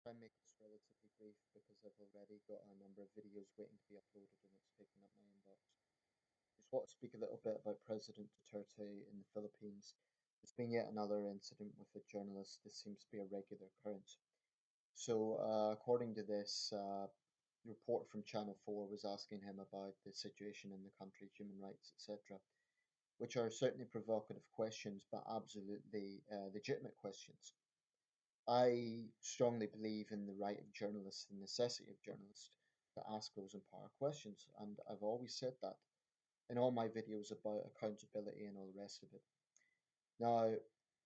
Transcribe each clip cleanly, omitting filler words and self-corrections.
Try and make this relatively brief because I've already got a number of videos waiting to be uploaded and it's taking up my inbox. Just want to speak a little bit about President Duterte in the Philippines. There's been yet another incident with a journalist. This seems to be a regular occurrence. According to this, report from Channel 4 was asking him about the situation in the country, human rights, etc., which are certainly provocative questions, but absolutely legitimate questions. I strongly believe in the right of journalists, the necessity of journalists to ask those empowered questions, and I've always said that in all my videos about accountability and all the rest of it. Now,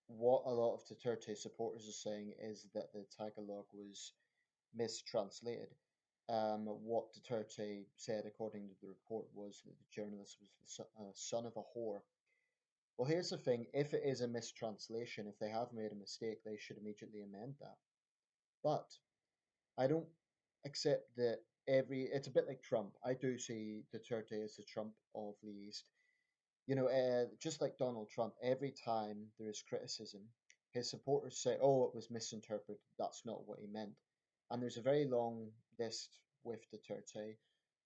what a lot of Duterte supporters are saying is that the Tagalog was mistranslated. What Duterte said, according to the report, was that the journalist was the son of a whore. Well, here's the thing: if it is a mistranslation, if they have made a mistake, they should immediately amend that. But I don't accept that it's a bit like Trump. I do see Duterte as the Trump of the East. Just like Donald Trump, every time there is criticism, his supporters say, "Oh, it was misinterpreted. That's not what he meant." And there's a very long list with Duterte,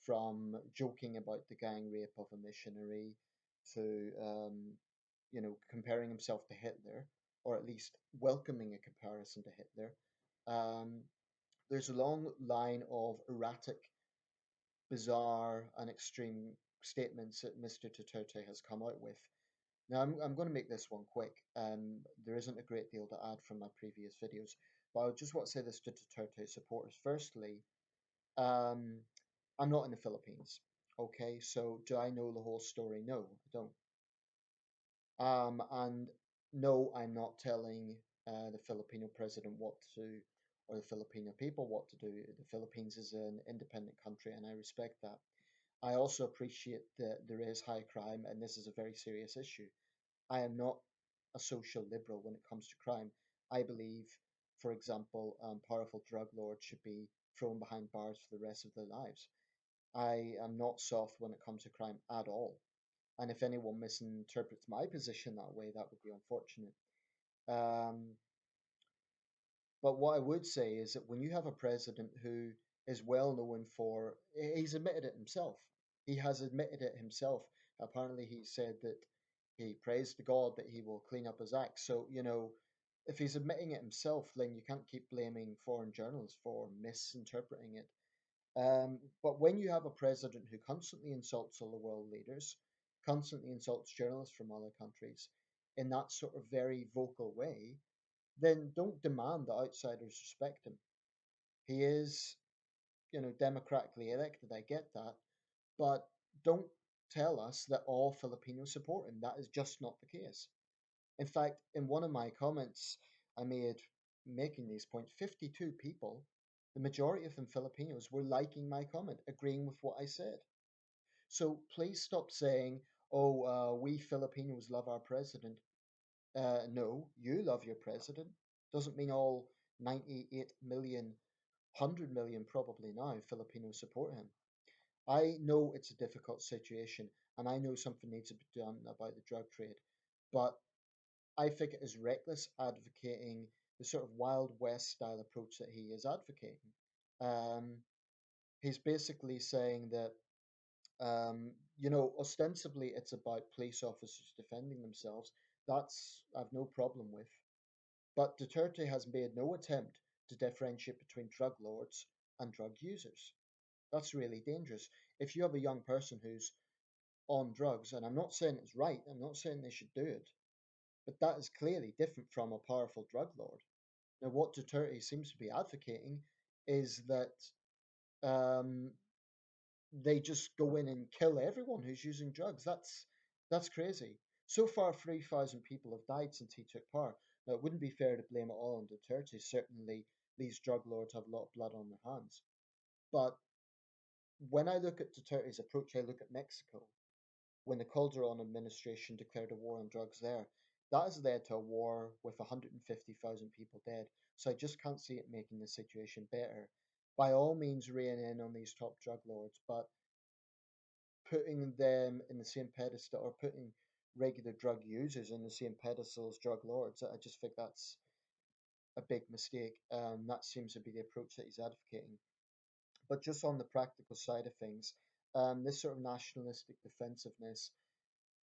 from joking about the gang rape of a missionary to, comparing himself to Hitler, or at least welcoming a comparison to Hitler. Um, there's a long line of erratic, bizarre, and extreme statements that Mr. Duterte has come out with. Now, I'm going to make this one quick. There isn't a great deal to add from my previous videos, but I just want to say this to Duterte supporters. Firstly, um, I'm not in the Philippines. Okay, so do I know the whole story? No, I don't. And no, I'm not telling the Filipino president what to do or the Filipino people what to do. The Philippines is an independent country, and I respect that. I also appreciate that there is high crime, and this is a very serious issue. I am not a social liberal when it comes to crime. I believe, for example, powerful drug lords should be thrown behind bars for the rest of their lives. I am not soft when it comes to crime at all. And if anyone misinterprets my position that way, that would be unfortunate. Um, but what I would say is that when you have a president who is well known for, he's admitted it himself. He has admitted it himself. Apparently, he said that he prays to God that he will clean up his act. So, if he's admitting it himself, then you can't keep blaming foreign journalists for misinterpreting it. But when you have a president who constantly insults all the world leaders, constantly insults journalists from other countries in that sort of very vocal way, then don't demand that outsiders respect him. He is, democratically elected. I get that, but don't tell us that all Filipinos support him. That is just not the case. In fact, in one of my comments I made making these points, 52 people, the majority of them Filipinos, were liking my comment, agreeing with what I said. So please stop saying, "Oh, we Filipinos love our president." No, you love your president. Doesn't mean all 98 million, 100 million probably now Filipinos support him. I know it's a difficult situation, and I know something needs to be done about the drug trade, but I think it is reckless advocating the sort of Wild West style approach that he is advocating. Um, he's basically saying that, ostensibly it's about police officers defending themselves. That's I've no problem with. But Duterte has made no attempt to differentiate between drug lords and drug users. That's really dangerous. If you have a young person who's on drugs, and I'm not saying it's right, I'm not saying they should do it, but that is clearly different from a powerful drug lord. Now, what Duterte seems to be advocating is that um, they just go in and kill everyone who's using drugs. That's crazy. So far, 3,000 people have died since he took power. Now, it wouldn't be fair to blame it all on Duterte. Certainly, these drug lords have a lot of blood on their hands. But when I look at Duterte's approach, I look at Mexico. When the Calderon administration declared a war on drugs there, that has led to a war with 150,000 people dead. So I just can't see it making the situation better. By all means, rein in on these top drug lords, but putting them in the same pedestal or putting regular drug users in the same pedestal as drug lords, I just think a big mistake. That seems to be the approach that he's advocating. But just on the practical side of things, this sort of nationalistic defensiveness.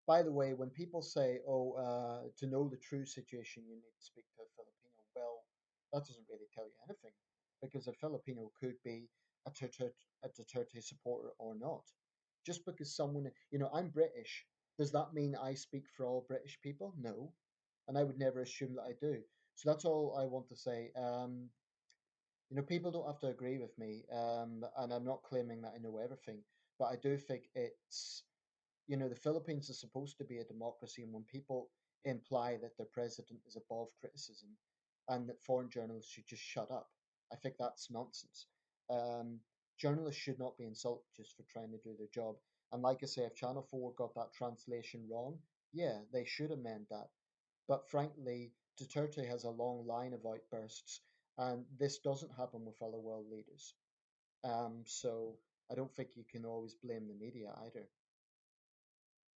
By the way, when people say, "Oh, to know the true situation, you need to speak to a Filipino," well, that doesn't really tell you anything, because a Filipino could be a Duterte supporter or not. Just because someone, I'm British, does that mean I speak for all British people? No, and I would never assume that I do. So that's all I want to say. People don't have to agree with me, and I'm not claiming that I know everything, but I do think the Philippines is supposed to be a democracy, and when people imply that their president is above criticism and that foreign journalists should just shut up, I think that's nonsense. Um, Journalists should not be insulted just for trying to do their job. And like I say, if Channel 4 got that translation wrong, yeah, they should amend that. But frankly, Duterte has a long line of outbursts, and this doesn't happen with other world leaders. So I don't think you can always blame the media either.